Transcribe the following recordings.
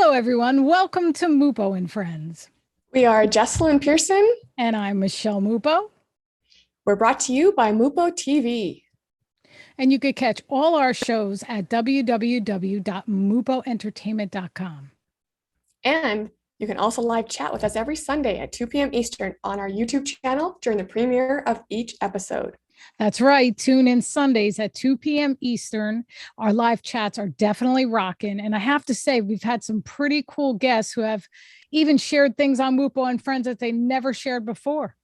Hello, everyone. Welcome to Mupo and Friends. We are Jessilyn Persson. And I'm Michele Mupo. We're brought to you by Mupo TV. And you could catch all our shows at www.mupoentertainment.com. And you can also live chat with us every Sunday at 2 p.m. Eastern on our YouTube channel during the premiere of each episode. That's right. Tune in Sundays at 2 p.m. Eastern. Our live chats are definitely rocking. And I have to say, we've had some pretty cool guests who have even shared things on Mupo and Friends that they never shared before.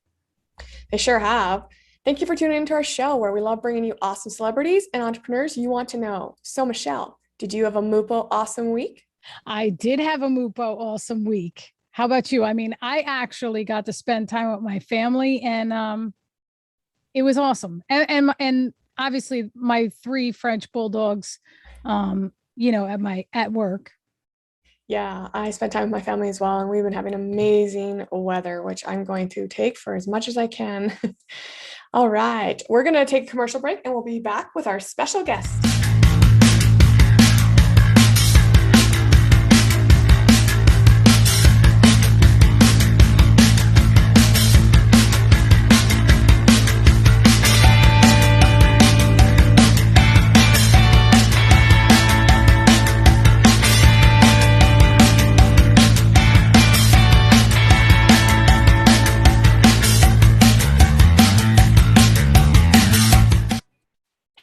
They sure have. Thank you for tuning into our show where we love bringing you awesome celebrities and entrepreneurs you want to know. So, Michele, did you have a Mupo awesome week? I did have a Mupo awesome week. How about you? I mean, I actually got to spend time with my family and it was awesome. And obviously my 3 French bulldogs, at work. Yeah, I spent time with my family as well, and we've been having amazing weather, which I'm going to take for as much as I can. All right, we're going to take a commercial break and we'll be back with our special guest.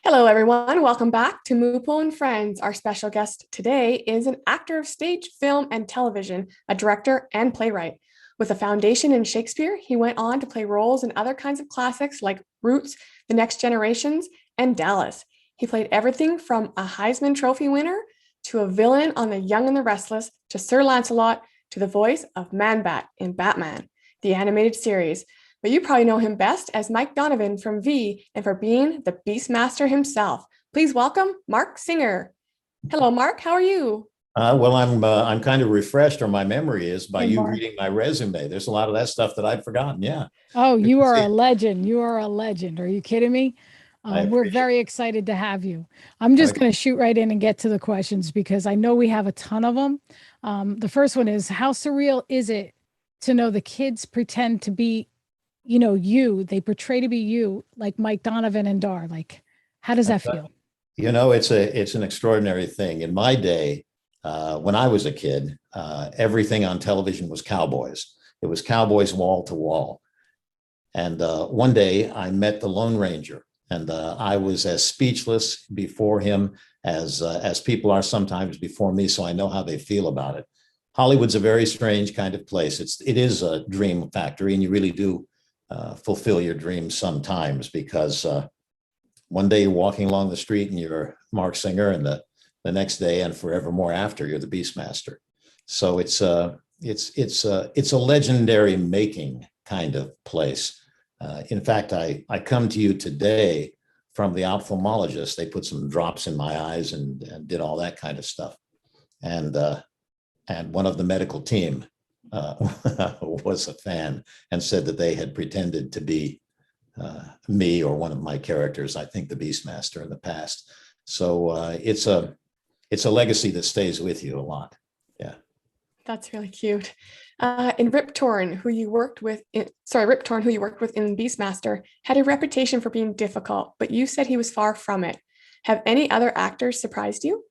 Hello, everyone. Welcome back to Mupo and Friends. Our special guest today is an actor of stage, film, and television, a director and playwright. With a foundation in Shakespeare, he went on to play roles in other kinds of classics like Roots, The Next Generations, and Dallas. He played everything from a Heisman Trophy winner to a villain on The Young and the Restless to Sir Lancelot to the voice of Man-Bat in Batman, the animated series. But you probably know him best as Mike Donovan from V and for being the Beastmaster himself. Please welcome Marc Singer. Hello, Marc. How are you? I'm kind of refreshed, or my memory is, by Hey, you Marc. reading my resume. There's a lot of that stuff that I'd forgotten. Yeah. Oh, Good you to are see a you. legend. You are a legend. Are you kidding me? I We're appreciate very excited to have you. I'm just it. going to shoot right in and get to the questions because I know we have a ton of them. The first one is, how surreal is it to know the kids pretend to be, they portray to be you, like Mike Donovan and Dar? Like, how does that feel? It's an extraordinary thing. In my day, when I was a kid, everything on television was cowboys. It was cowboys wall to wall. And one day I met the Lone Ranger, and I was as speechless before him as people are sometimes before me. So I know how they feel about it. Hollywood's a very strange kind of place. It is a dream factory, and you really do fulfill your dreams sometimes, because one day you're walking along the street and you're Marc Singer, and the next day and forevermore after, you're the Beastmaster. So it's a legendary making kind of place. In fact, I come to you today from the ophthalmologist. They put some drops in my eyes and did all that kind of stuff. And one of the medical team was a fan and said that they had pretended to be me or one of my characters, I think the Beastmaster, in the past. So it's a legacy that stays with you a lot. Yeah. That's really cute. In Rip Torn, who you worked with in Beastmaster, had a reputation for being difficult, but you said he was far from it. Have any other actors surprised you?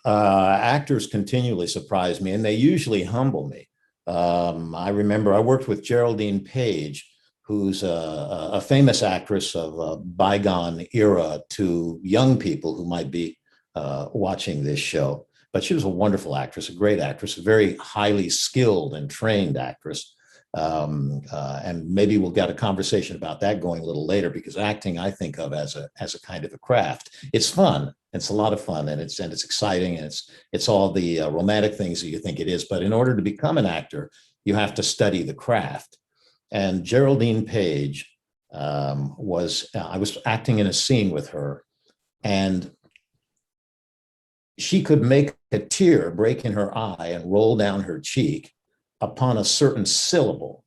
Actors continually surprise me, and they usually humble me. I remember I worked with Geraldine Page, who's a famous actress of a bygone era to young people who might be watching this show. But she was a wonderful actress, a great actress, a very highly skilled and trained actress. And maybe we'll get a conversation about that going a little later, because acting I think of as a kind of a craft. It's fun. It's a lot of fun, and it's exciting, and it's all the romantic things that you think it is. But in order to become an actor, you have to study the craft. And Geraldine Page I was acting in a scene with her, and she could make a tear break in her eye and roll down her cheek upon a certain syllable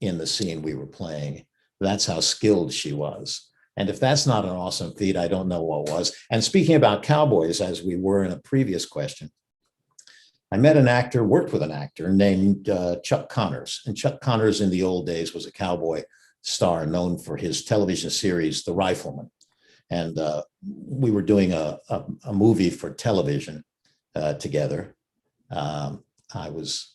in the scene we were playing. That's how skilled she was. And if that's not an awesome feat, I don't know what was. And speaking about cowboys, as we were in a previous question, I met an actor, worked with an actor named Chuck Connors. And Chuck Connors in the old days was a cowboy star known for his television series, The Rifleman. And we were doing a movie for television together. I was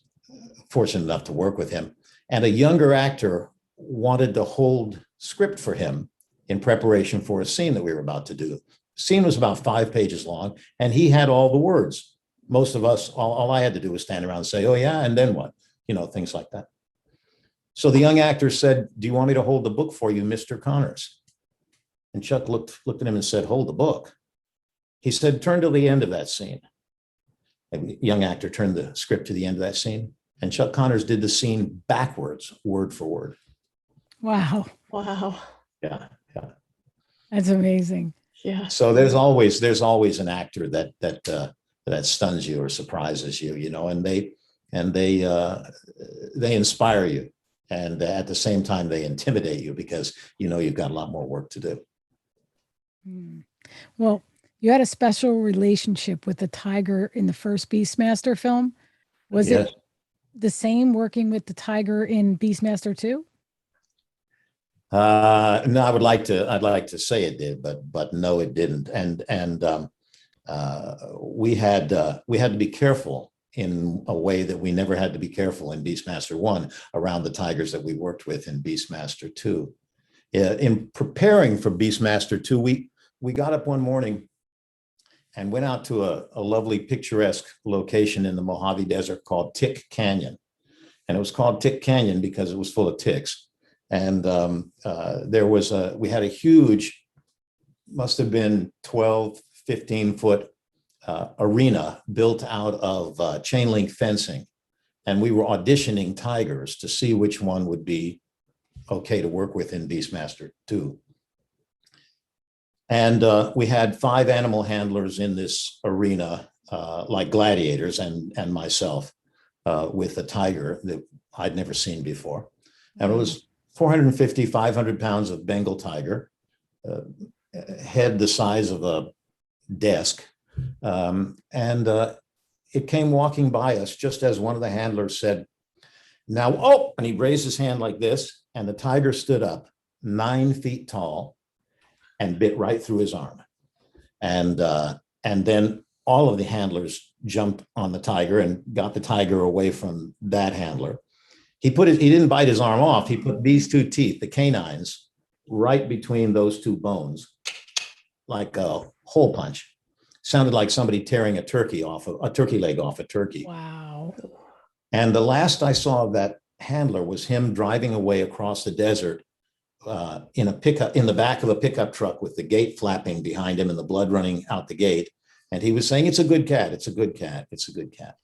fortunate enough to work with him. And a younger actor wanted to hold script for him in preparation for a scene that we were about to do. The scene was about 5 pages long, and he had all the words. Most of us, all I had to do was stand around and say, oh yeah, and then what? You know, things like that. So the young actor said, do you want me to hold the book for you, Mr. Connors? And Chuck looked at him and said, hold the book. He said, turn to the end of that scene. And the young actor turned the script to the end of that scene, and Chuck Connors did the scene backwards, word for word. Wow. Wow. Yeah. That's amazing. Yeah. So there's always an actor that stuns you or surprises you, you know, and they inspire you, and at the same time they intimidate you because you know you've got a lot more work to do. Well, you had a special relationship with the tiger in the first Beastmaster film. Was Yes. it the same working with the tiger in Beastmaster 2? No, I'd like to say it did, but no, it didn't. And we had to be careful in a way that we never had to be careful in Beastmaster 1 around the tigers that we worked with in Beastmaster 2. In preparing for Beastmaster 2, we got up one morning and went out to a lovely picturesque location in the Mojave Desert called Tick Canyon. And it was called Tick Canyon because it was full of ticks. And we had a huge, must have been 12, 15-foot arena built out of chain link fencing. And we were auditioning tigers to see which one would be okay to work with in Beastmaster 2. And we had 5 animal handlers in this arena, like gladiators, and myself with a tiger that I'd never seen before. And it was 450, 500 pounds of Bengal tiger, head the size of a desk. It came walking by us just as one of the handlers said, now, oh, and he raised his hand like this, and the tiger stood up 9 feet tall and bit right through his arm. And then all of the handlers jumped on the tiger and got the tiger away from that handler. He didn't bite his arm off. He put these 2 teeth, the canines, right between those 2 bones, like a hole punch. Sounded like somebody tearing a turkey leg off a turkey. Wow. And the last I saw of that handler was him driving away across the desert in the back of a pickup truck with the gate flapping behind him and the blood running out the gate. And he was saying, it's a good cat. It's a good cat. It's a good cat.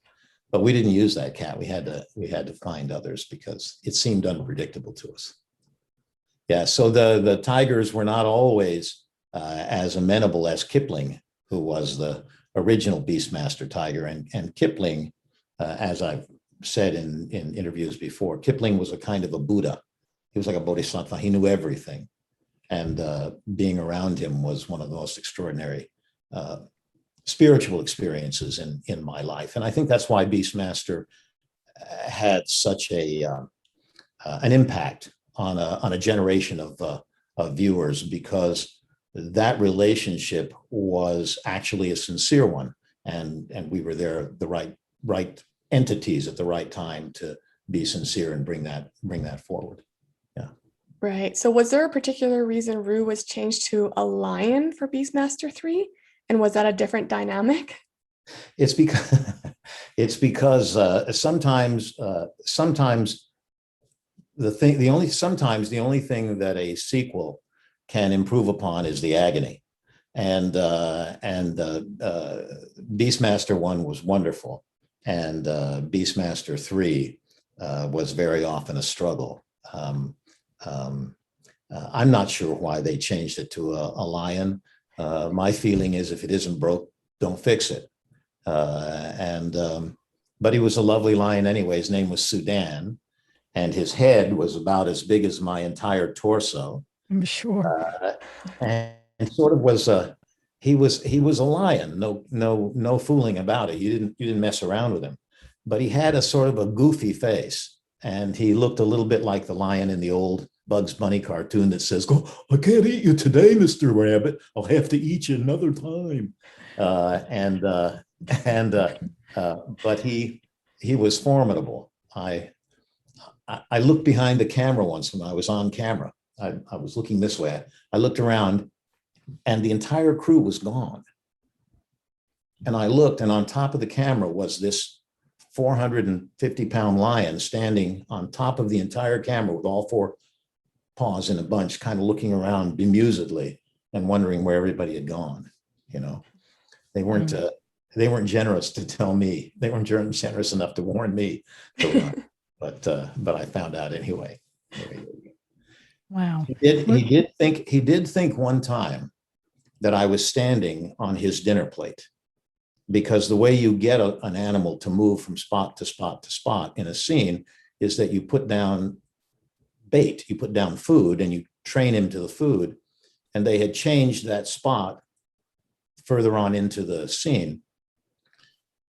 But we didn't use that cat. We had to find others because it seemed unpredictable to us. Yeah. So the tigers were not always as amenable as Kipling, who was the original Beastmaster tiger. And Kipling, as I've said in interviews before, Kipling was a kind of a Buddha. He was like a bodhisattva. He knew everything. And being around him was one of the most extraordinary spiritual experiences in my life. And I think that's why Beastmaster had such an impact on a generation of viewers, because that relationship was actually a sincere one. And we were there, the right entities at the right time to be sincere and bring that forward. Yeah. Right. So was there a particular reason Rue was changed to a lion for Beastmaster 3? And was that a different dynamic? It's because sometimes the only thing that a sequel can improve upon is the agony. And Beastmaster 1 was wonderful. And Beastmaster 3 was very often a struggle. I'm not sure why they changed it to a lion. My feeling is if it isn't broke, don't fix it. But he was a lovely lion anyway. His name was Sudan, and his head was about as big as my entire torso. I'm sure. And sort of was a he was a lion. No fooling about it. You didn't mess around with him, but he had a sort of a goofy face, and he looked a little bit like the lion in the old Bugs Bunny cartoon that says, "Go, I can't eat you today, Mr. Rabbit. I'll have to eat you another time." Uh, and uh, and but he was formidable. I looked behind the camera once when I was on camera. I was looking this way. I looked around, and the entire crew was gone. And I looked, and on top of the camera was this 450-pound lion standing on top of the entire camera with all four paws in a bunch, kind of looking around bemusedly and wondering where everybody had gone. You know, they weren't they weren't generous to tell me. They weren't generous enough to warn me to run. But I found out anyway. Wow. He did think one time that I was standing on his dinner plate, because the way you get an animal to move from spot to spot to spot in a scene is that you put down bait, you put down food, and you train him to the food. And they had changed that spot further on into the scene.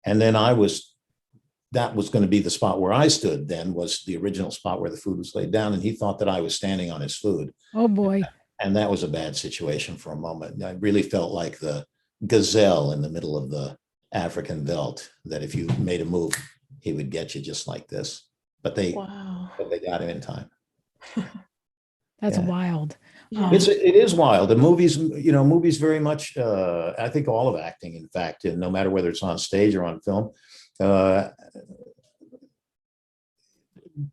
And then that was going to be the spot where I stood then, was the original spot where the food was laid down. And he thought that I was standing on his food. Oh boy. And that was a bad situation for a moment. I really felt like the gazelle in the middle of the African veldt, that if you made a move, he would get you just like this. But they got him in time. That's wild. It is wild. The movies very much, I think all of acting, in fact, and no matter whether it's on stage or on film,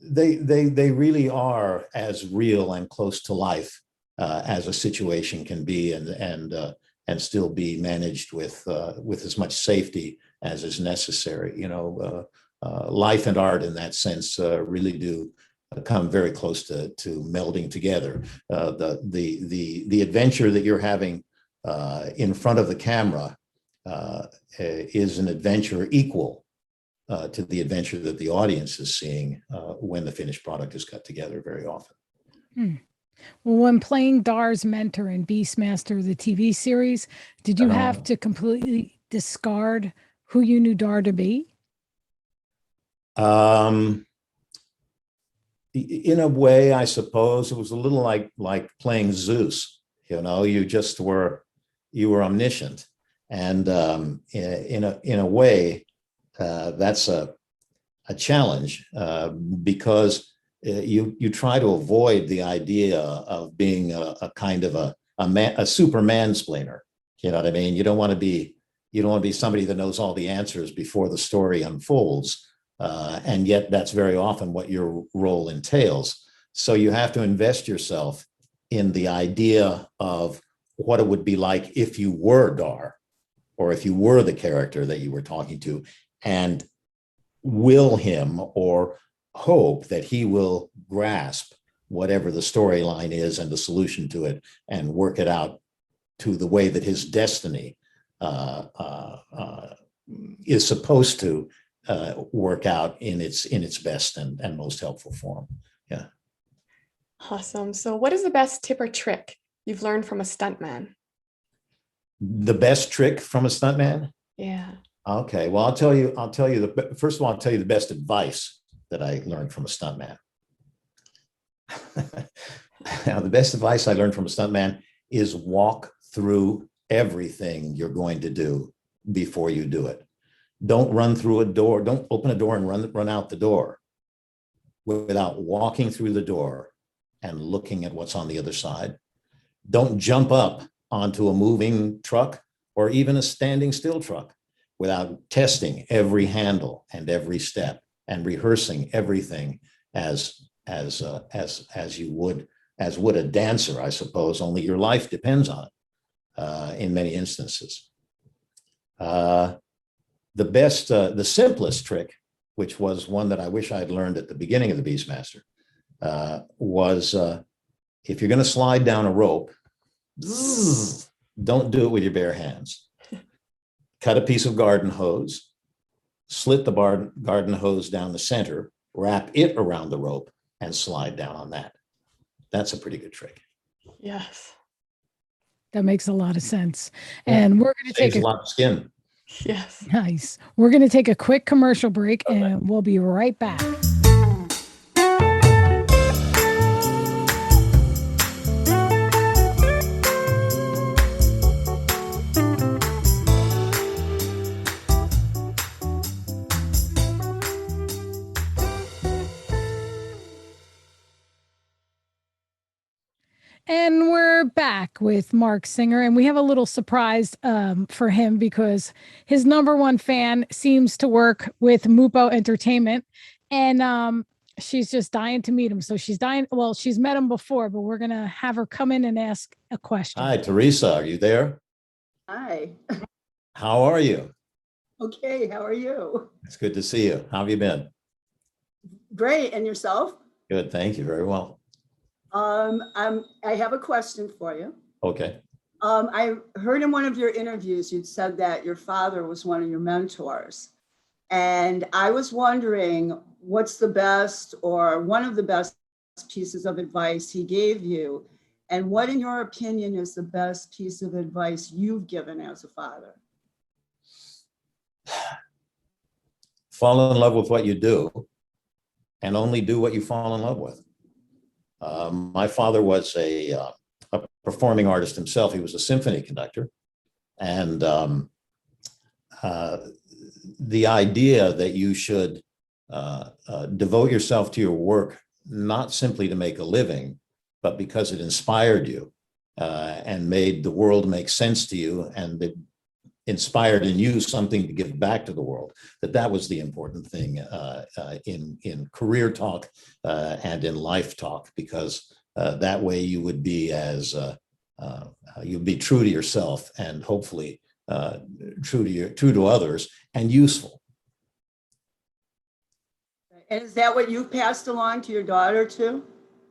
they really are as real and close to life as a situation can be, and still be managed with as much safety as is necessary. Life and art in that sense really do come very close to melding together. The adventure that you're having in front of the camera is an adventure equal to the adventure that the audience is seeing when the finished product is cut together very often. Well, when playing Dar's mentor in Beastmaster, the TV series, did you have to completely discard who you knew Dar to be? In a way, I suppose it was a little like playing Zeus. You were omniscient, and in a way, that's a challenge because you try to avoid the idea of being a kind of a super mansplainer. You know what I mean? You don't want to be somebody that knows all the answers before the story unfolds. And yet that's very often what your role entails. So you have to invest yourself in the idea of what it would be like if you were Dar, or if you were the character that you were talking to, and will him or hope that he will grasp whatever the storyline is and the solution to it, and work it out to the way that his destiny is supposed to work out in its best and most helpful form. Yeah. Awesome. So what is the best tip or trick you've learned from a stuntman? The best trick from a stuntman? Yeah. Okay. Well, I'll tell you first of all, I'll tell you the best advice that I learned from a stuntman. Now, the best advice I learned from a stuntman is walk through everything you're going to do before you do it. Don't run through a door. Don't open a door and run out the door without walking through the door and looking at what's on the other side. Don't jump up onto a moving truck or even a standing still truck without testing every handle and every step and rehearsing everything as would a dancer, I suppose, only your life depends on it in many instances. The simplest trick, which was one that I wish I had learned at the beginning of the Beastmaster, was if you're going to slide down a rope, don't do it with your bare hands. Cut a piece of garden hose, slit the garden hose down the center, wrap it around the rope, and slide down on that. That's a pretty good trick. Yes. That makes a lot of sense. Yeah. And we're going to take Saves a lot of skin. Yes. nice. We're going to take a quick commercial break and we'll be right back. And we're back with Marc Singer, and we have a little surprise for him because his number one fan seems to work with Mupo Entertainment, and she's just dying to meet him. So she's dying. Well, she's met him before, but we're gonna have her come in and ask a question. Hi, Teresa. Are you there? Hi. How are you? Okay, how are you? It's good to see you. How have you been? Great, and yourself? Good. Thank you. Very well. I have a question for you. Okay. I heard in one of your interviews you'd said that your father was one of your mentors, and I was wondering what's the best or one of the best pieces of advice he gave you, and what, in your opinion, is the best piece of advice you've given as a father? Fall in love with what you do, and only do what you fall in love with. My father was a performing artist himself. He was a symphony conductor. And the idea that you should devote yourself to your work, not simply to make a living, but because it inspired you and made the world make sense to you, and it inspired in you something to give back to the world, that was the important thing in career talk and in life talk, because that way you would be you'd be true to yourself, and hopefully true to others, and useful. And is that what you've passed along to your daughter too?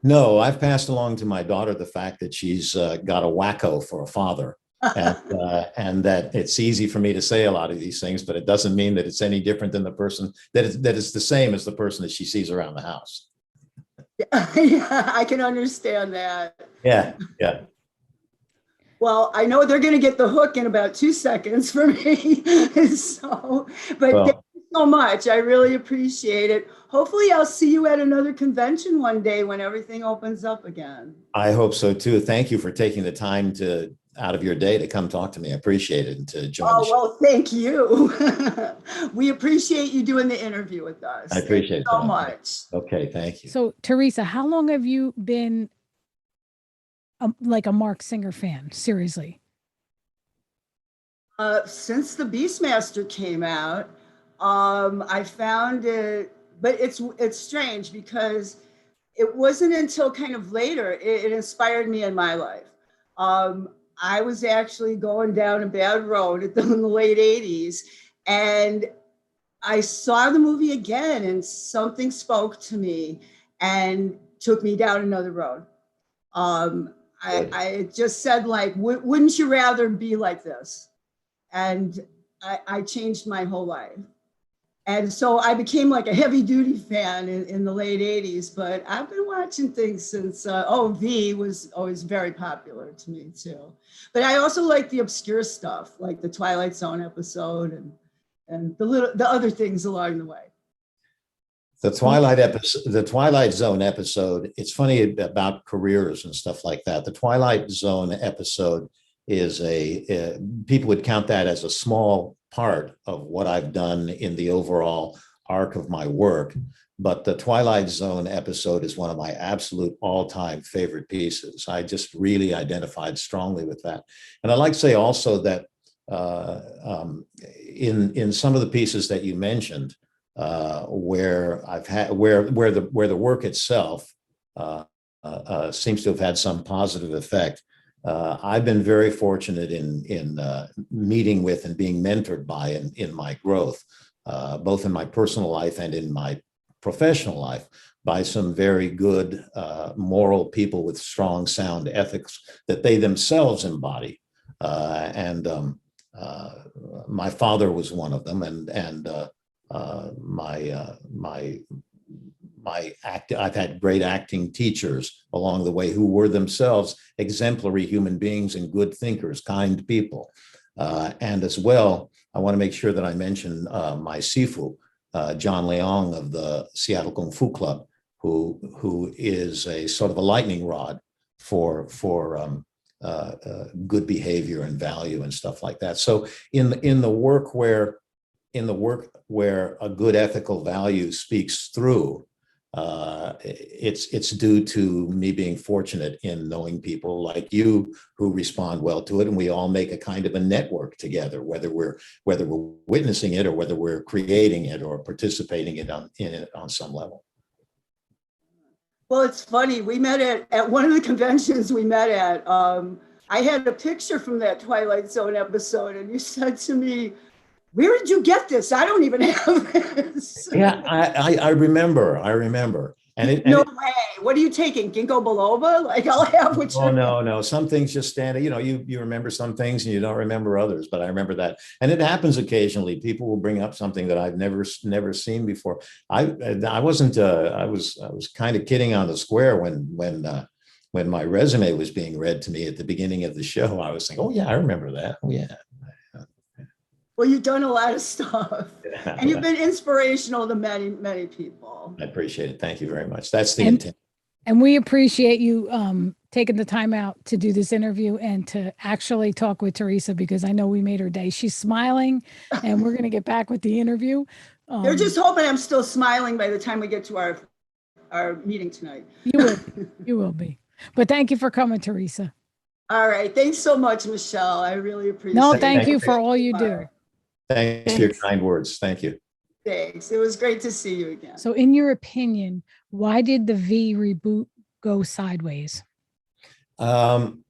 No, I've passed along to my daughter the fact that she's got a wacko for a father. And that it's easy for me to say a lot of these things, but it doesn't mean that it's any different than the person that is the same as the person that she sees around the house. Yeah, I can understand that. Yeah, yeah. Well, I know they're going to get the hook in about 2 seconds for me. So, but Well, thank you so much. I really appreciate it. Hopefully I'll see you at another convention one day when everything opens up again. I hope so too. Thank you for taking the time out of your day to come talk to me. I appreciate it, and to join the show. Well, thank you. We appreciate you doing the interview with us. I appreciate it so much. Okay, thank you. So, Teresa, how long have you been like a Marc Singer fan? Seriously. Since the Beastmaster came out, I found it, but it's strange because it wasn't until kind of later it inspired me in my life. I was actually going down a bad road in the late 80s, and I saw the movie again, and something spoke to me and took me down another road. I just said, like, wouldn't you rather be like this? And I changed my whole life. And so I became like a heavy duty fan in the late 80s, but I've been watching things since, V was always very popular to me too. But I also like the obscure stuff, like the Twilight Zone episode and the other things along the way. The Twilight Zone episode, it's funny about careers and stuff like that. The Twilight Zone episode is people would count that as a small part of what I've done in the overall arc of my work. But the Twilight Zone episode is one of my absolute all-time favorite pieces. I just really identified strongly with that. And I'd like to say also that in some of the pieces that you mentioned, where the work itself seems to have had some positive effect, I've been very fortunate in meeting with and being mentored by in my growth, both in my personal life and in my professional life, by some very good moral people with strong, sound ethics that they themselves embody. My father was one of them, and I've had great acting teachers along the way who were themselves exemplary human beings and good thinkers, kind people. And as well, I want to make sure that I mention my Sifu, John Leong of the Seattle Kung Fu Club, who is a sort of a lightning rod for good behavior and value and stuff like that. So in the work where a good ethical value speaks through, it's due to me being fortunate in knowing people like you who respond well to it, and we all make a kind of a network together, whether we're witnessing it or whether we're creating it or participating in it on some level. Well, it's funny. We met at one of the conventions we met at. I had a picture from that Twilight Zone episode, and you said to me, "Where did you get this? I don't even have this." Yeah, I remember. No way. What are you taking? Ginkgo biloba? Like, I'll have what you. Oh, no. Some things just stand, you remember some things and you don't remember others, but I remember that. And it happens occasionally. People will bring up something that I've never seen before. I was kind of kidding on the square when my resume was being read to me at the beginning of the show. I was saying, "Oh yeah, I remember that. Oh yeah." Well, you've done a lot of stuff, and you've been inspirational to many, many people. I appreciate it. Thank you very much. That's the intent. And we appreciate you taking the time out to do this interview and to actually talk with Teresa, because I know we made her day. She's smiling, and we're going to get back with the interview. They're just hoping I'm still smiling by the time we get to our meeting tonight. You will be. But thank you for coming, Teresa. All right. Thanks so much, Michele. I really appreciate it. No, thank you for all you do. Thanks for your kind words. Thank you. Thanks. It was great to see you again. So in your opinion, why did the V reboot go sideways? Again,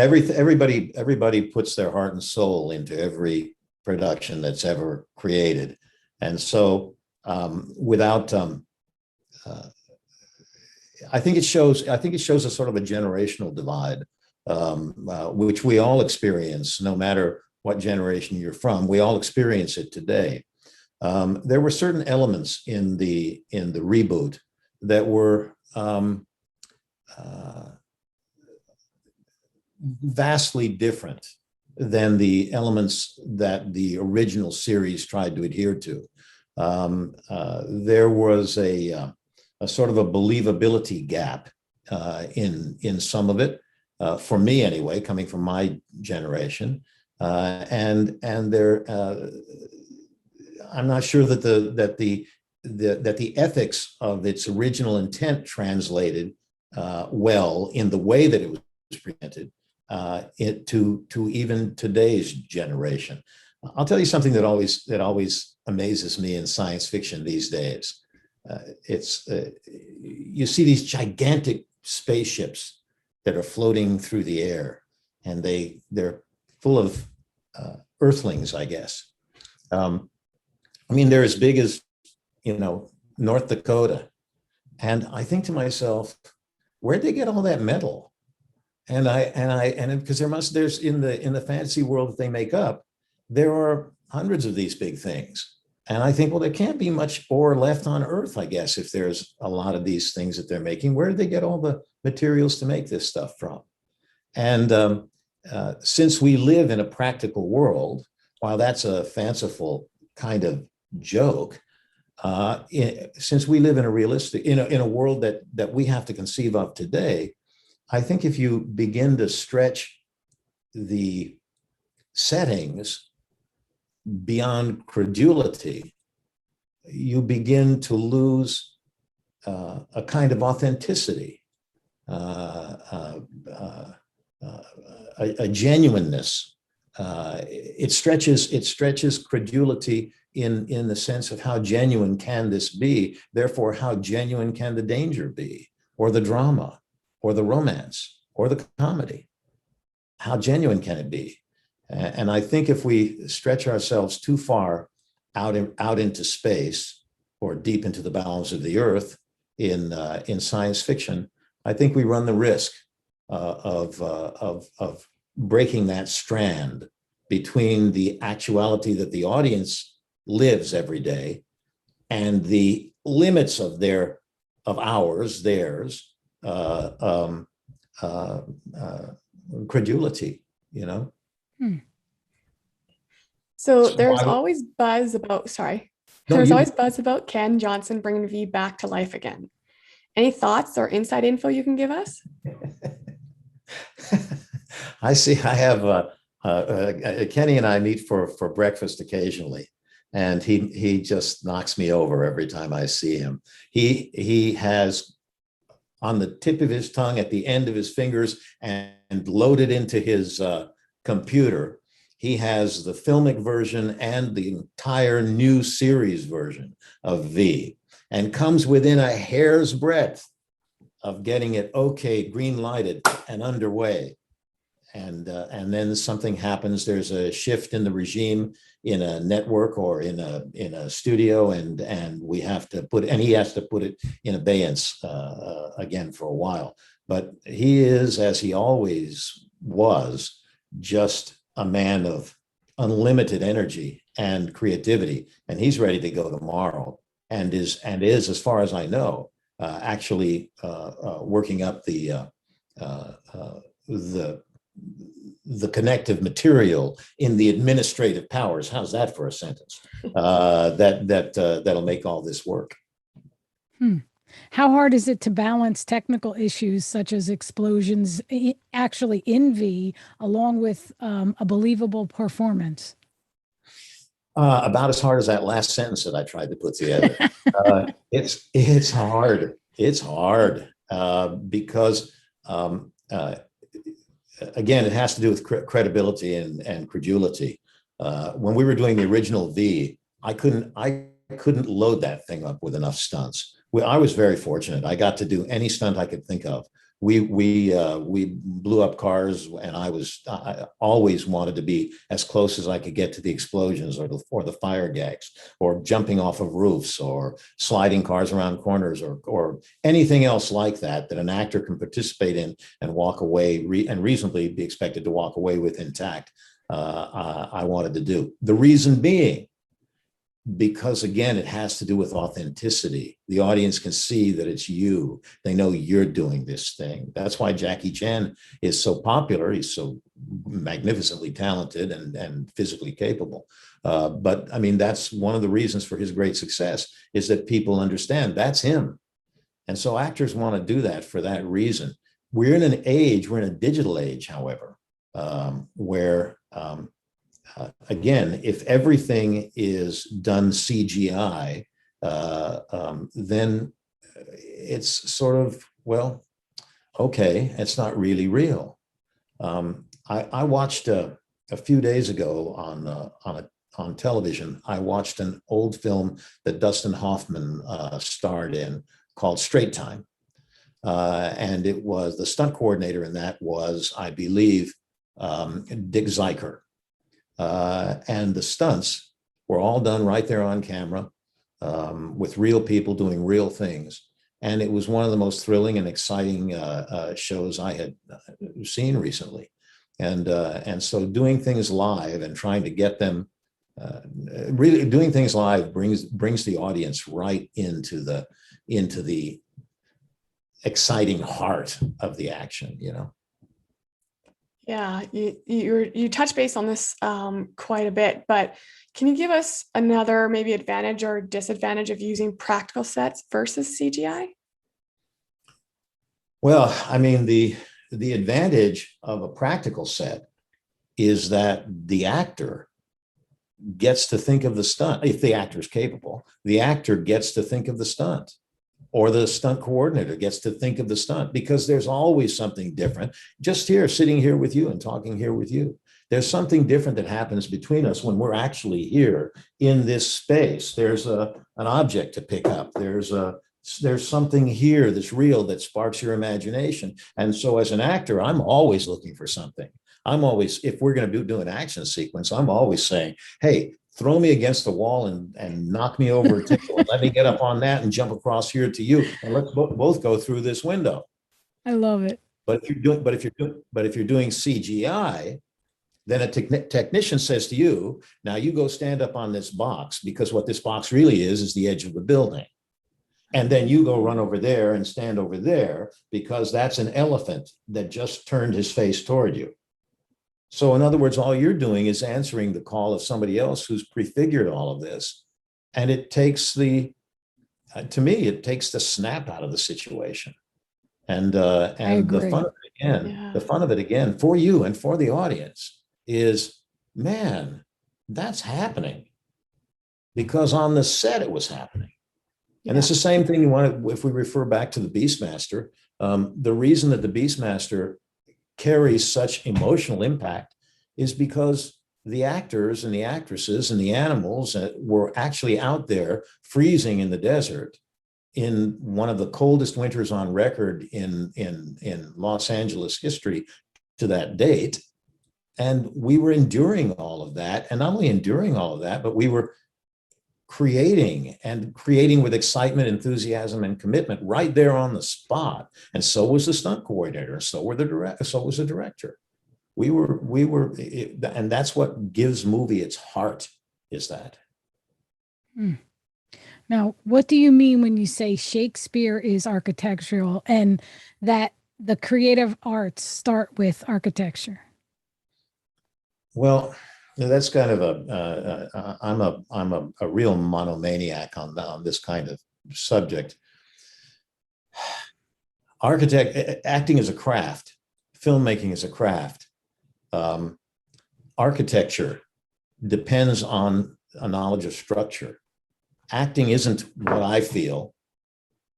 everybody puts their heart and soul into every production that's ever created. And so I think it shows a sort of a generational divide, which we all experience, no matter what generation you're from. We all experience it today. There were certain elements in the reboot that were vastly different than the elements that the original series tried to adhere to. There was a sort of a believability gap in some of it, for me anyway, coming from my generation. And there, I'm not sure that the ethics of its original intent translated well in the way that it was presented to even today's generation. I'll tell you something that always amazes me in science fiction these days. You see these gigantic spaceships that are floating through the air, and they're full of earthlings, I guess. They're as big as, North Dakota. And I think to myself, where'd they get all that metal? And because there's in the fantasy world that they make up, there are hundreds of these big things. And I think, well, there can't be much ore left on Earth, I guess, if there's a lot of these things that they're making. Where did they get all the materials to make this stuff from? And since we live in a practical world, while that's a fanciful kind of joke, since we live in a realistic, in a world that we have to conceive of today, I think if you begin to stretch the settings beyond credulity, you begin to lose a kind of authenticity, a genuineness. It stretches credulity in the sense of how genuine can this be? Therefore, how genuine can the danger be, or the drama, or the romance, or the comedy? How genuine can it be? And I think if we stretch ourselves too far out into space or deep into the bowels of the earth in science fiction, I think we run the risk of breaking that strand between the actuality that the audience lives every day and the limits of theirs, credulity, you know. So So there's I would- always buzz about, sorry, No, there's you- always buzz about Ken Johnson bringing V back to life again. Any thoughts or inside info you can give us? I see. I have Kenny and I meet for breakfast occasionally, and he just knocks me over every time I see him. He has on the tip of his tongue, at the end of his fingers, and loaded into his computer, he has the filmic version and the entire new series version of V, and comes within a hair's breadth of getting it okay, green lighted and underway. And then something happens. There's a shift in the regime in a network or in a studio, and we have to put, and he has to put it in abeyance again for a while. But he is, as he always was, just a man of unlimited energy and creativity, and he's ready to go tomorrow, and is, as far as I know, actually working up the connective material in the administrative powers. How's that for a sentence? That'll make all this work. How hard is it to balance technical issues such as explosions actually in V, along with a believable performance? About as hard as that last sentence that I tried to put together. It's hard. It's hard because again, it has to do with credibility and credulity. When we were doing the original V, I couldn't load that thing up with enough stunts. I was very fortunate. I got to do any stunt I could think of. We blew up cars, and I always wanted to be as close as I could get to the explosions or the fire gags, or jumping off of roofs, or sliding cars around corners, or anything else like that an actor can participate in and walk away and reasonably be expected to walk away with intact. I wanted to do. The reason being, because again, it has to do with authenticity. The audience can see that it's you. They know you're doing this thing. That's why Jackie Chan is so popular. He's so magnificently talented and physically capable. But I mean, that's one of the reasons for his great success, is that people understand that's him. And so actors want to do that for that reason. We're in a digital age, however, where again, if everything is done CGI, then it's sort of, well, okay, it's not really real. I watched a few days ago on television. I watched an old film that Dustin Hoffman starred in called Straight Time, and it was, the stunt coordinator in that was, I believe, Dick Zeiker. And the stunts were all done right there on camera, with real people doing real things. And it was one of the most thrilling and exciting shows I had seen recently. And so doing things live and trying to get them, really doing things live brings the audience right into the exciting heart of the action, you know. Yeah, you touch base on this quite a bit, but can you give us another maybe advantage or disadvantage of using practical sets versus CGI? Well, I mean, the advantage of a practical set is that the actor gets to think of the stunt. If the actor is capable, the actor gets to think of the stunt, or the stunt coordinator gets to think of the stunt, because there's always something different. Just here, sitting here with you and talking here with you, there's something different that happens between us when we're actually here in this space. There's an object to pick up. There's something here that's real, that sparks your imagination. And so as an actor, I'm always looking for something. I'm always, if we're going to do an action sequence, I'm always saying, hey, throw me against the wall and knock me over a table. Let me get up on that and jump across here to you, and let's both go through this window. I love it. But if you're doing CGI, then a technician says to you, now you go stand up on this box, because what this box really is the edge of the building. And then you go run over there and stand over there because that's an elephant that just turned his face toward you. So in other words, all you're doing is answering the call of somebody else who's prefigured all of this. And it takes to me, it takes the snap out of the situation. And the fun of it again, the fun of it again for you and for the audience is, man, that's happening. Because on the set, it was happening. And it's the same thing you want to, if we refer back to the Beastmaster, the reason that the Beastmaster carries such emotional impact is because the actors and the actresses and the animals were actually out there freezing in the desert in one of the coldest winters on record in Los Angeles history to that date. And we were enduring all of that. And not only enduring all of that, but we were creating with excitement, enthusiasm, and commitment right there on the spot. And so was the stunt coordinator. So was the director. We were, and that's what gives movie its heart, is that. Now, what do you mean when you say Shakespeare is architectural and that the creative arts start with architecture? Well, that's kind of I'm a real monomaniac on this kind of subject. Acting is a craft. Filmmaking is a craft. Architecture depends on a knowledge of structure. Acting isn't what I feel.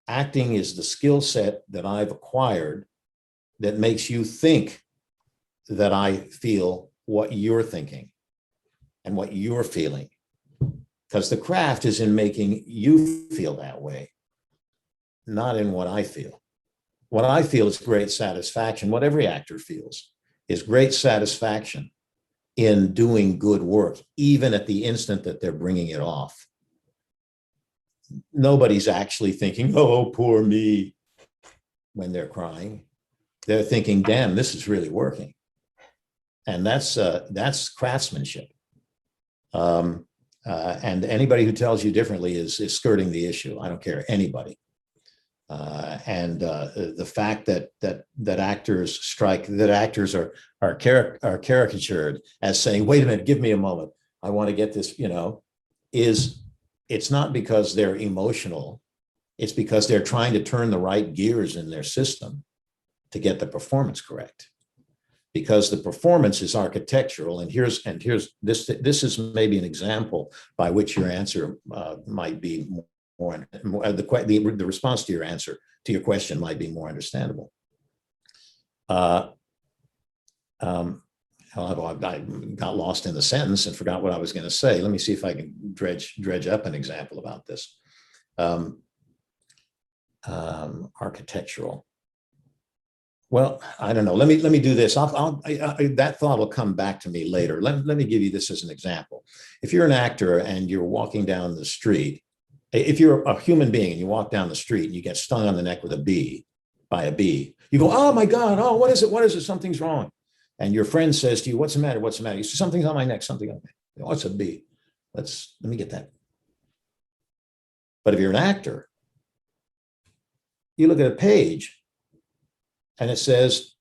Acting is the skill set that I've acquired that makes you think that I feel what you're thinking and what you're feeling. Because the craft is in making you feel that way, not in what I feel. What I feel is great satisfaction. What every actor feels is great satisfaction in doing good work, even at the instant that they're bringing it off. Nobody's actually thinking, oh, poor me, when they're crying. They're thinking, damn, this is really working. And that's craftsmanship. And anybody who tells you differently is skirting the issue. I don't care, anybody. The fact that actors are caricatured as saying, wait a minute, give me a moment, I want to get this, it's not because they're emotional. It's because they're trying to turn the right gears in their system to get the performance correct. Because the performance is architectural, and here's this is maybe an example by which your answer might be more the response to your answer to your question might be more understandable. I got lost in the sentence and forgot what I was going to say. Let me see if I can dredge up an example about this. Architectural. Well, I don't know. Let me do this. That thought will come back to me later. Let me give you this as an example. If you're an actor and you're walking down the street, if you're a human being and you walk down the street and you get stung on the neck with by a bee, you go, oh my God, oh, what is it? What is it? Something's wrong. And your friend says to you, what's the matter? What's the matter? You say, something's on my neck, something on my neck. Oh, it's a bee. Let me get that. But if you're an actor, you look at a page and it says,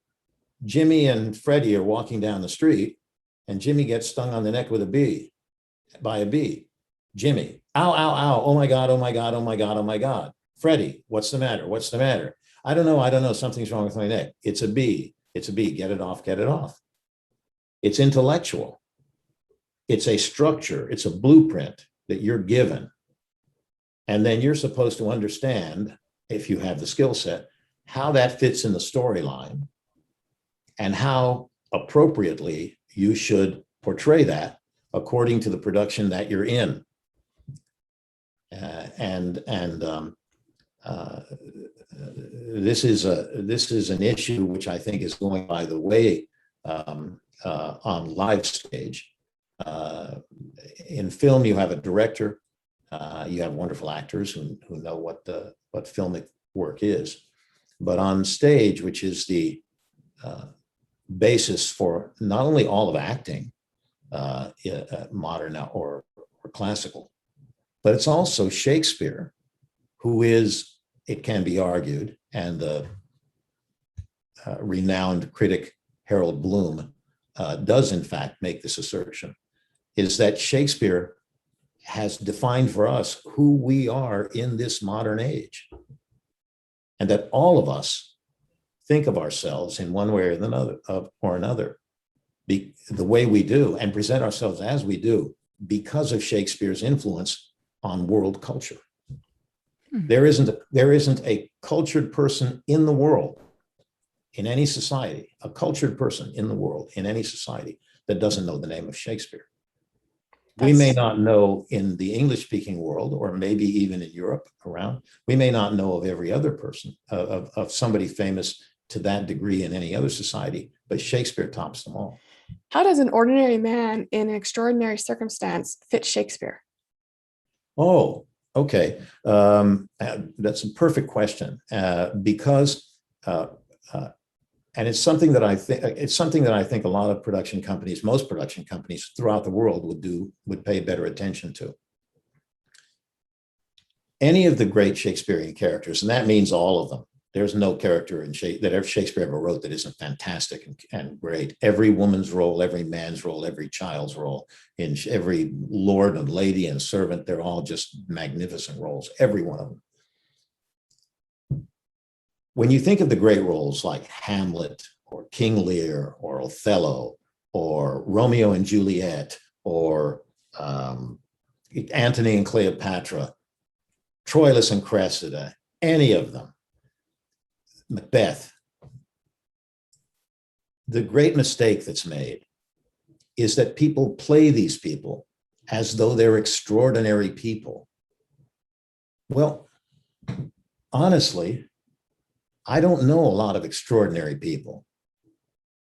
Jimmy and Freddie are walking down the street and Jimmy gets stung on the neck by a bee. Jimmy, ow, ow, ow. Oh my God, oh my God, oh my God, oh my God. Freddie, what's the matter? What's the matter? I don't know. Something's wrong with my neck. It's a bee. It's a bee. Get it off, get it off. It's intellectual. It's a structure. It's a blueprint that you're given. And then you're supposed to understand, if you have the skill set, how that fits in the storyline and how appropriately you should portray that according to the production that you're in. This is an issue which I think is going by the way on live stage. In film, you have a director, you have wonderful actors who know what filmic work is. But on stage, which is the basis for not only all of acting, modern or classical, but it's also Shakespeare, who is, it can be argued, and the renowned critic Harold Bloom does in fact make this assertion, is that Shakespeare has defined for us who we are in this modern age. And that all of us think of ourselves in one way or another, the way we do, and present ourselves as we do because of Shakespeare's influence on world culture. There isn't a cultured person in the world, in any society, a cultured person in the world, in any society, that doesn't know the name of Shakespeare. We may not know in the English-speaking world, or maybe even in Europe around, we may not know of every other person, of somebody famous to that degree in any other society, but Shakespeare tops them all. How does an ordinary man in an extraordinary circumstance fit Shakespeare? Oh, okay. That's a perfect question, because and it's something that I think a lot of production companies, most production companies throughout the world would pay better attention to. Any of the great Shakespearean characters, and that means all of them. There's no character in that Shakespeare ever wrote that isn't fantastic and great. Every woman's role, every man's role, every child's role, in every lord and lady and servant, they're all just magnificent roles, every one of them. When you think of the great roles like Hamlet or King Lear or Othello or Romeo and Juliet or Antony and Cleopatra, Troilus and Cressida, any of them, Macbeth, the great mistake that's made is that people play these people as though they're extraordinary people. Well, honestly, I don't know a lot of extraordinary people.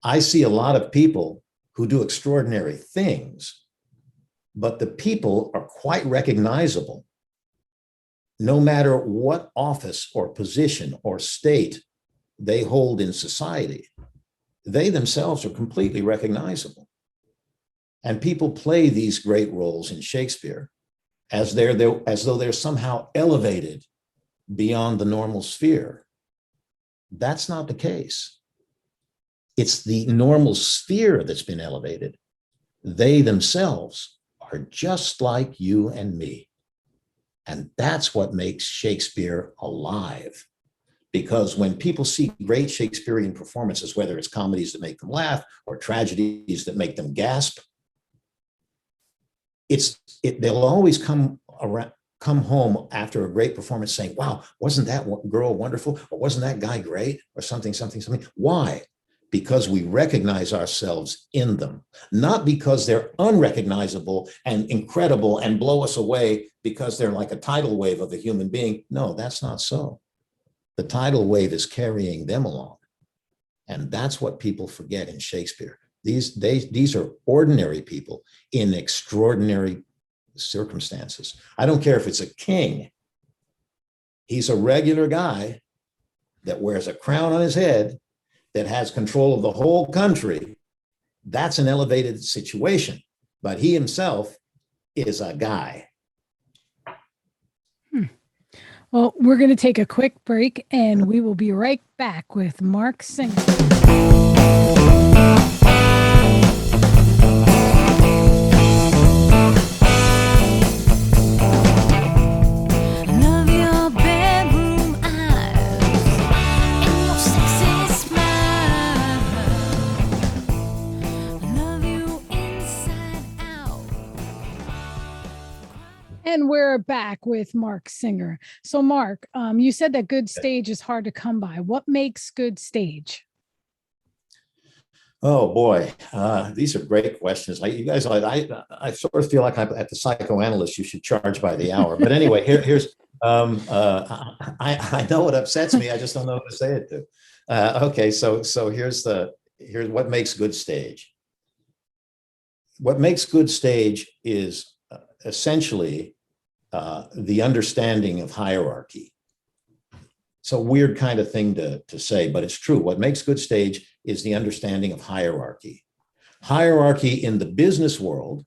I see a lot of people who do extraordinary things, but the people are quite recognizable. No matter what office or position or state they hold in society, they themselves are completely recognizable. And people play these great roles in Shakespeare as though they're somehow elevated beyond the normal sphere. That's not the case. It's the normal sphere that's been elevated. They themselves are just like you and me. And that's what makes Shakespeare alive. Because when people see great Shakespearean performances, whether it's comedies that make them laugh or tragedies that make them gasp, they'll always come home after a great performance saying, wow, wasn't that girl wonderful? Or wasn't that guy great? Or something. Why? Because we recognize ourselves in them, not because they're unrecognizable and incredible and blow us away because they're like a tidal wave of a human being. No, that's not so. The tidal wave is carrying them along. And that's what people forget in Shakespeare. These are ordinary people in extraordinary circumstances. I don't care if it's a king. He's a regular guy that wears a crown on his head, that has control of the whole country. That's an elevated situation, but he himself is a guy. Well, we're going to take a quick break and we will be right back with Marc Singer. And we're back with Marc Singer. So Marc, you said that good stage is hard to come by. What makes good stage? Oh boy, these are great questions. Like you guys, I sort of feel like I'm at the psychoanalyst. You should charge by the hour. But anyway, here's I know what upsets me. I just don't know who to say it to. Okay, so here's what makes good stage. What makes good stage is essentially the understanding of hierarchy. It's a weird kind of thing to say, but it's true. What makes good stage is the understanding of hierarchy. Hierarchy in the business world,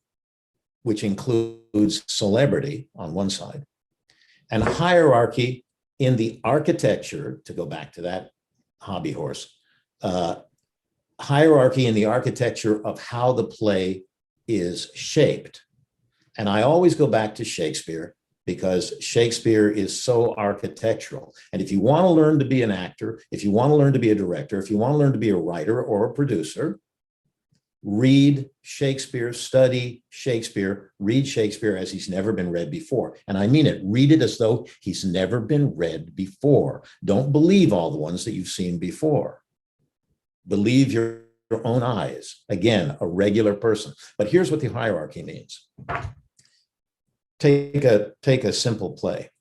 which includes celebrity on one side, and hierarchy in the architecture, to go back to that hobby horse, hierarchy in the architecture of how the play is shaped. And I always go back to Shakespeare because Shakespeare is so architectural. And if you want to learn to be an actor, if you want to learn to be a director, if you want to learn to be a writer or a producer, read Shakespeare, study Shakespeare, read Shakespeare as he's never been read before. And I mean it, read it as though he's never been read before. Don't believe all the ones that you've seen before. Believe your own eyes. Again, a regular person. But here's what the hierarchy means. Take a simple play.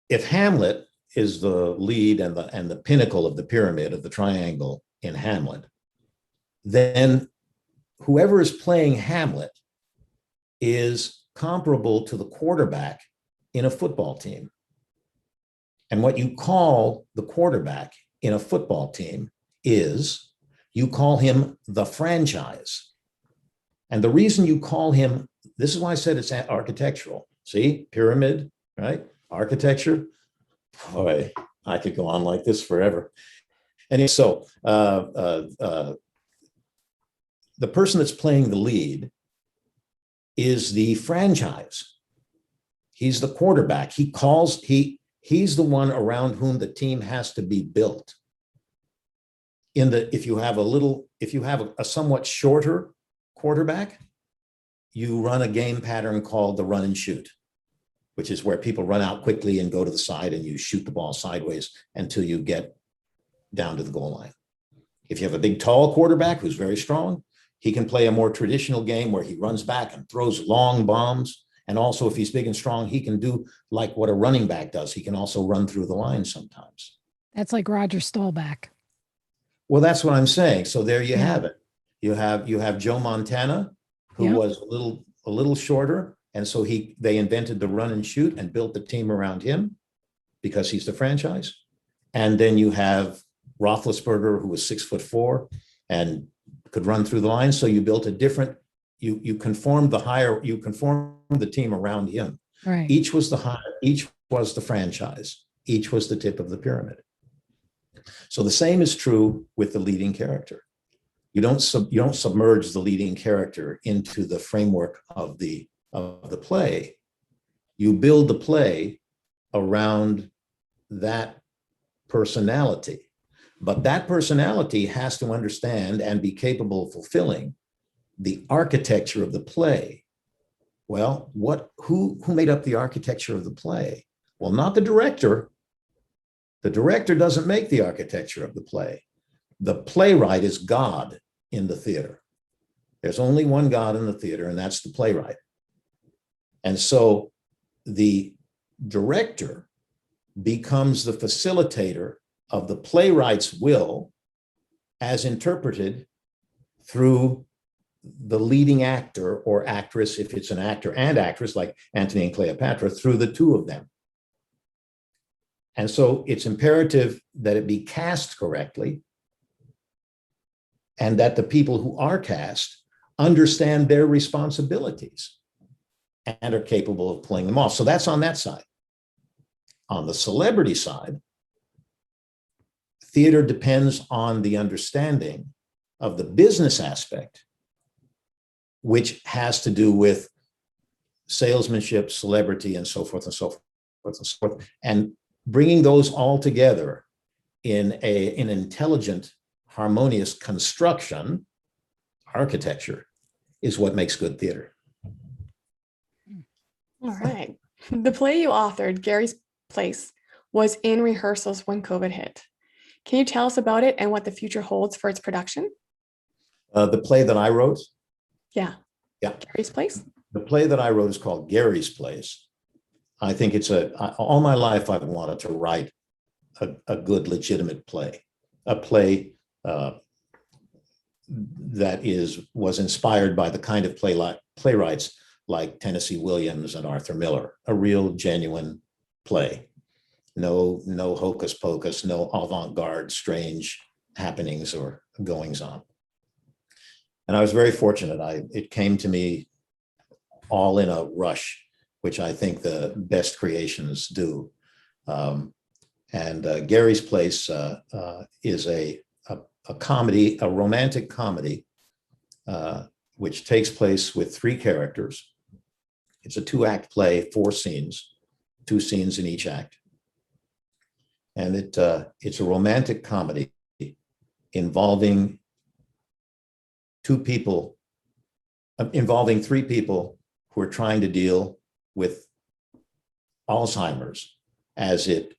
If Hamlet is the lead and the pinnacle of the pyramid, of the triangle in Hamlet, then whoever is playing Hamlet is comparable to the quarterback in a football team. And what you call the quarterback in a football team is you call him the franchise. And the reason you call him, this is why I said it's architectural. See, pyramid, right? Architecture. Boy, I could go on like this forever. And so the person that's playing the lead is the franchise. He's the quarterback. He's the one around whom the team has to be built. If you have a somewhat shorter quarterback, you run a game pattern called the run and shoot, which is where people run out quickly and go to the side and you shoot the ball sideways until you get down to the goal line. If you have a big, tall quarterback who's very strong, he can play a more traditional game where he runs back and throws long bombs. And also, if he's big and strong, he can do like what a running back does. He can also run through the line sometimes. That's like Roger Staubach. Well, that's what I'm saying. So there you have it. You have Joe Montana, who was a little shorter. And so they invented the run and shoot and built the team around him because he's the franchise. And then you have Roethlisberger, who was 6'4" and could run through the line. So you built a different, you conformed the team around him. Right. Each was the franchise. Each was the tip of the pyramid. So the same is true with the leading character. You don't submerge the leading character into the framework of the play. You build the play around that personality. But that personality has to understand and be capable of fulfilling the architecture of the play. Well, who made up the architecture of the play? Well, not the director. The director doesn't make the architecture of the play. The playwright is God in the theater. There's only one God in the theater, and that's the playwright. And so the director becomes the facilitator of the playwright's will as interpreted through the leading actor or actress, if it's an actor and actress like Antony and Cleopatra, through the two of them. And so it's imperative that it be cast correctly and that the people who are cast understand their responsibilities and are capable of pulling them off. So that's on that side. On the celebrity side, theater depends on the understanding of the business aspect, which has to do with salesmanship, celebrity, and so forth and so forth and so forth. And bringing those all together in an intelligent, harmonious construction, architecture, is what makes good theater. All right. The play you authored, Gary's Place, was in rehearsals when COVID hit. Can you tell us about it and what the future holds for its production? The play that I wrote? Yeah. Gary's Place? The play that I wrote is called Gary's Place. I think all my life I've wanted to write a good, legitimate play, a play that was inspired by the kind of playwrights like Tennessee Williams and Arthur Miller, a real, genuine play. No hocus pocus, no avant-garde, strange happenings or goings on. And I was very fortunate. It came to me all in a rush which I think the best creations do. And Gary's Place is a comedy, a romantic comedy, which takes place with three characters. It's a 2-act play, 4 scenes, 2 scenes in each act. And it's a romantic comedy involving 3 people who are trying to deal with Alzheimer's as it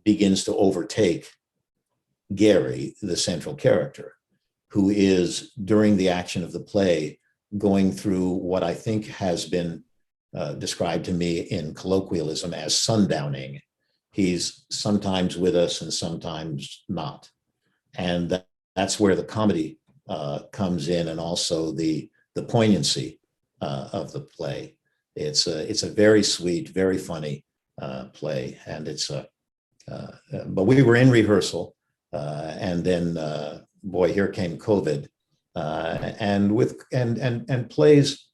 begins to overtake Gary, the central character, who is, during the action of the play, going through what I think has been described to me in colloquialism as sundowning. He's sometimes with us and sometimes not. And that's where the comedy comes in, and also the poignancy of the play. It's a very sweet, very funny play, and but we were in rehearsal, and then boy, here came COVID, and plays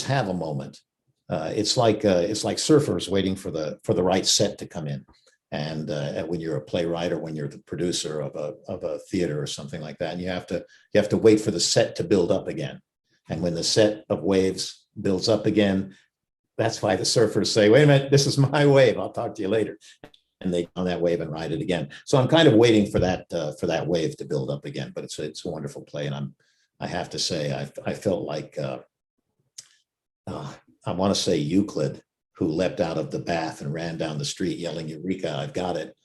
have a moment. It's like surfers waiting for the right set to come in. And when you're a playwright, or when you're the producer of a theater or something like that, and you have to wait for the set to build up again. And when the set of waves builds up again, that's why the surfers say, "Wait a minute, this is my wave. I'll talk to you later." And they on that wave and ride it again. So I'm kind of waiting for that wave to build up again. But it's a wonderful play, and I have to say I felt like I want to say Euclid, who leapt out of the bath and ran down the street yelling, "Eureka, I've got it,"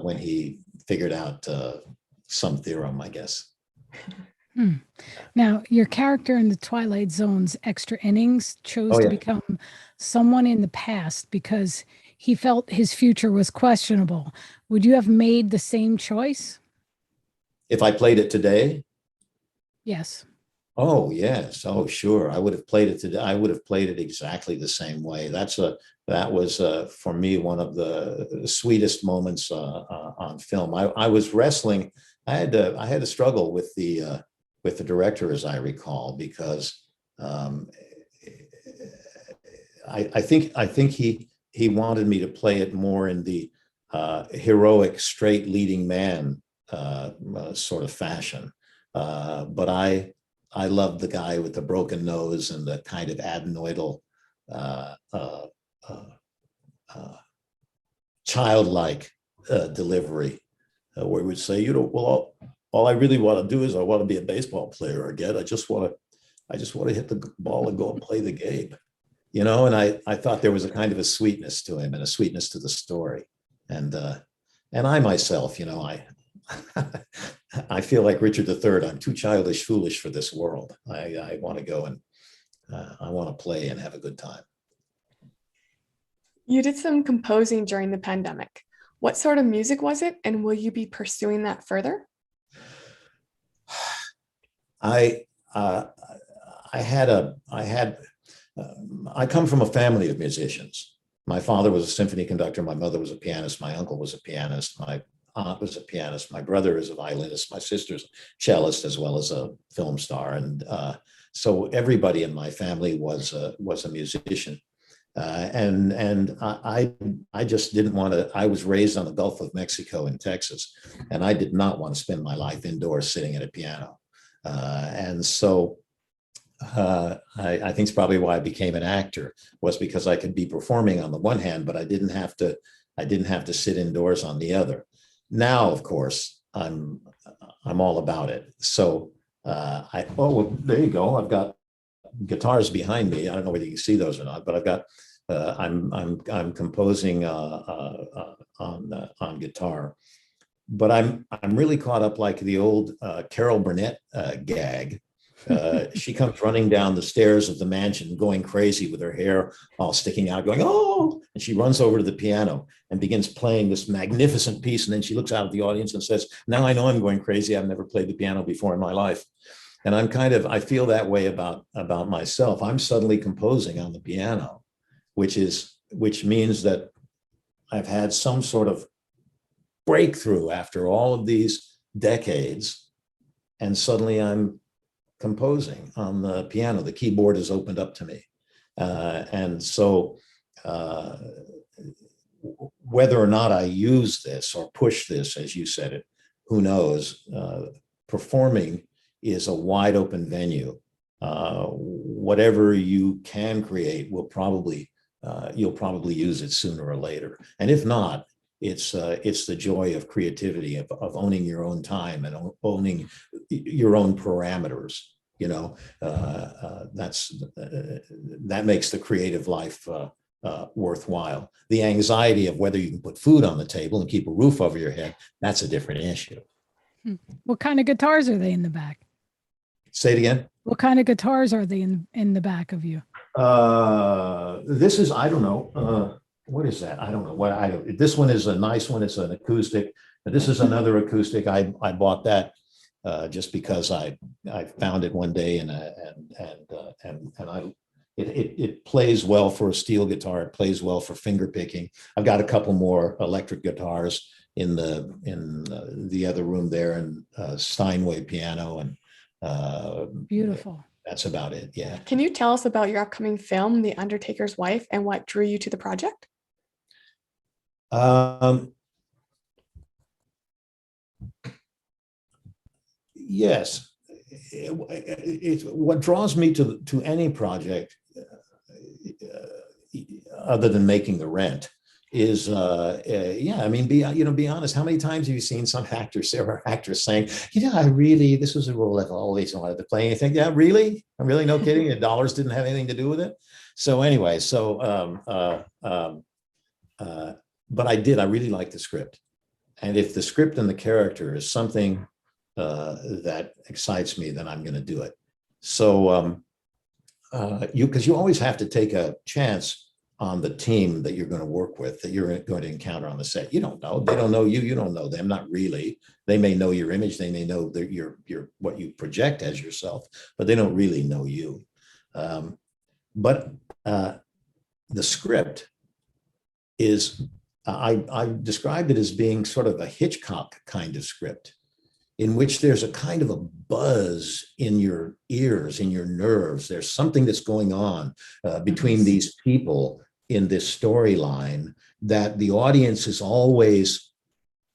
when he figured out some theorem, I guess. Now, your character in the Twilight Zone's extra innings chose to become someone in the past because he felt his future was questionable. Would you have made the same choice? If I played it today? Yes. Oh, yes. Oh, sure. I would have played it today. I would have played it exactly the same way. That was for me one of the sweetest moments on film. I was wrestling. I had to struggle with the director, as I recall, because I think he wanted me to play it more in the heroic, straight leading man sort of fashion, but I loved the guy with the broken nose and the kind of adenoidal, childlike delivery, where he would say, well, all I really want to do is I want to be a baseball player again. I just want to hit the ball and go and play the game, And I thought there was a kind of a sweetness to him and a sweetness to the story, and I myself, I feel like Richard III. I'm too childish, foolish for this world. I want to go and I want to play and have a good time. You did some composing during the pandemic. What sort of music was it, and will you be pursuing that further? I come from a family of musicians. My father was a symphony conductor. My mother was a pianist. My uncle was a pianist. My aunt was a pianist. My brother is a violinist. My sister's a cellist, as well as a film star. And so everybody in my family was a musician. And I just didn't want to. I was raised on the Gulf of Mexico in Texas, and I did not want to spend my life indoors sitting at a piano. And so I think it's probably why I became an actor, was because I could be performing on the one hand, but I didn't have to sit indoors on the other. Now, of course, I'm all about it. So well, there you go. I've got guitars behind me. I don't know whether you can see those or not, but I've got I'm composing on guitar. But I'm really caught up like the old Carol Burnett gag. She comes running down the stairs of the mansion, going crazy with her hair all sticking out, going, "Oh!" And she runs over to the piano and begins playing this magnificent piece. And then she looks out at the audience and says, "Now I know I'm going crazy. I've never played the piano before in my life." And I feel that way about myself. I'm suddenly composing on the piano, which means that I've had some sort of breakthrough after all of these decades, and suddenly I'm composing on the piano. The keyboard has opened up to me, And so whether or not I use this or push this, as you said it, who knows? Performing is a wide open venue. Whatever you can create will probably you'll probably use it sooner or later. And if not, it's the joy of creativity, of owning your own time and owning your own parameters. You know, that makes the creative life worthwhile. The anxiety of whether you can put food on the table and keep a roof over your head, that's a different issue. What kind of guitars are they in the back? Say it again. What kind of guitars are they in the back of you? This is, I don't know. What is that? I don't know. This one is a nice one. It's an acoustic. This is another acoustic. I bought that just because I found it one day and it plays well for a steel guitar. It plays well for finger picking. I've got a couple more electric guitars in the other room there, and Steinway piano, and beautiful. That's about it. Yeah. Can you tell us about your upcoming film, The Undertaker's Wife, and what drew you to the project? Yes. It's what draws me to any project other than making the rent is yeah, I mean, be honest. How many times have you seen some actors or actress saying, this was a role I've always wanted to play? And you think, yeah, really, no kidding. The dollars didn't have anything to do with it. So anyway, but I really liked the script, and if the script and the character is something that excites me, then I'm going to do it. So because you always have to take a chance on the team that you're going to work with, that you're going to encounter on the set. You don't know. They don't know you. You don't know them. Not really. They may know your image. They may know that you're what you project as yourself, but they don't really know you. But the script is, I described it as being sort of a Hitchcock kind of script, in which there's a kind of a buzz in your ears, in your nerves. There's something that's going on between these people in this storyline that the audience is always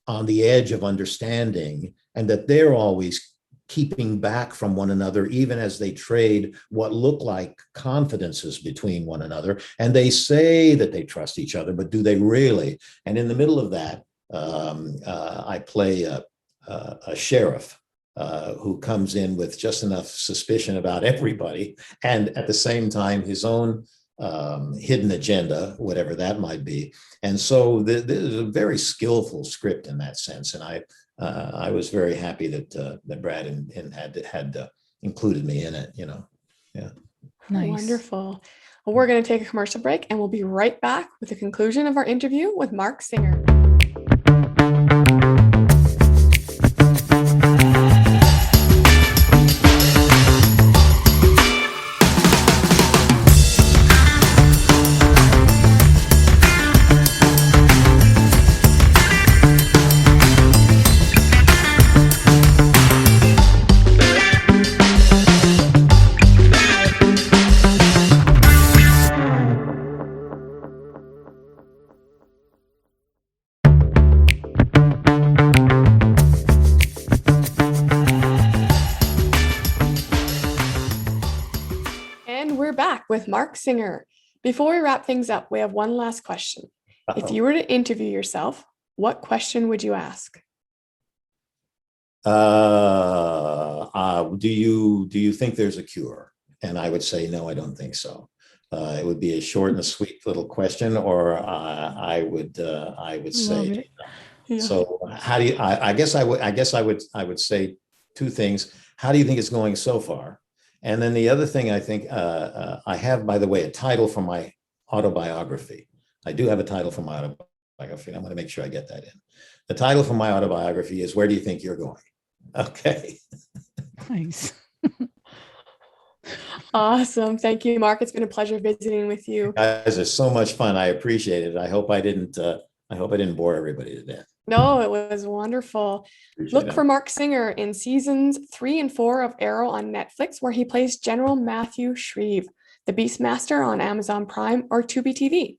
on the edge of understanding, and that they're always keeping back from one another, even as they trade what look like confidences between one another. And they say that they trust each other, but do they really? And in the middle of that, I play a sheriff who comes in with just enough suspicion about everybody, and at the same time his own hidden agenda, whatever that might be. And so there's a very skillful script in that sense, and I was very happy that Brad had included me in it. Yeah. Nice. Wonderful. Well, we're going to take a commercial break, and we'll be right back with the conclusion of our interview with Marc Singer. With Marc Singer. Before we wrap things up, we have one last question. If you were to interview yourself, what question would you ask? Do you think there's a cure? And I would say, no, I don't think so. It would be a short and a sweet little question, or I would say. Yeah. So how do you? I guess I would say two things. How do you think it's going so far? And then the other thing, I think I have, by the way, a title for my autobiography. I do have a title for my autobiography, and I'm going to make sure I get that in. The title for my autobiography is "Where Do You Think You're Going?" Okay. Nice. Awesome. Thank you, Marc. It's been a pleasure visiting with you. Guys, it's so much fun. I appreciate it. I hope I didn't bore everybody to death. No, it was wonderful. Look for Marc Singer in seasons 3 and 4 of Arrow on Netflix, where he plays General Matthew Shreve. The Beastmaster on Amazon Prime or Tubi TV.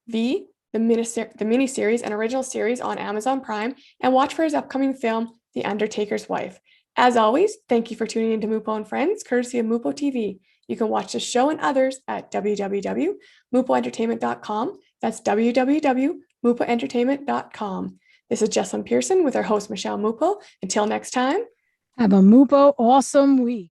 V, the miniseries and original series on Amazon Prime, and watch for his upcoming film, The Undertaker's Wife. As always, thank you for tuning into Mupo and Friends, courtesy of Mupo TV. You can watch this show and others at www.mupoentertainment.com. That's www.mupoentertainment.com. This is Jessilyn Persson with our host, Michele Mupo. Until next time, Have a Mupo awesome week.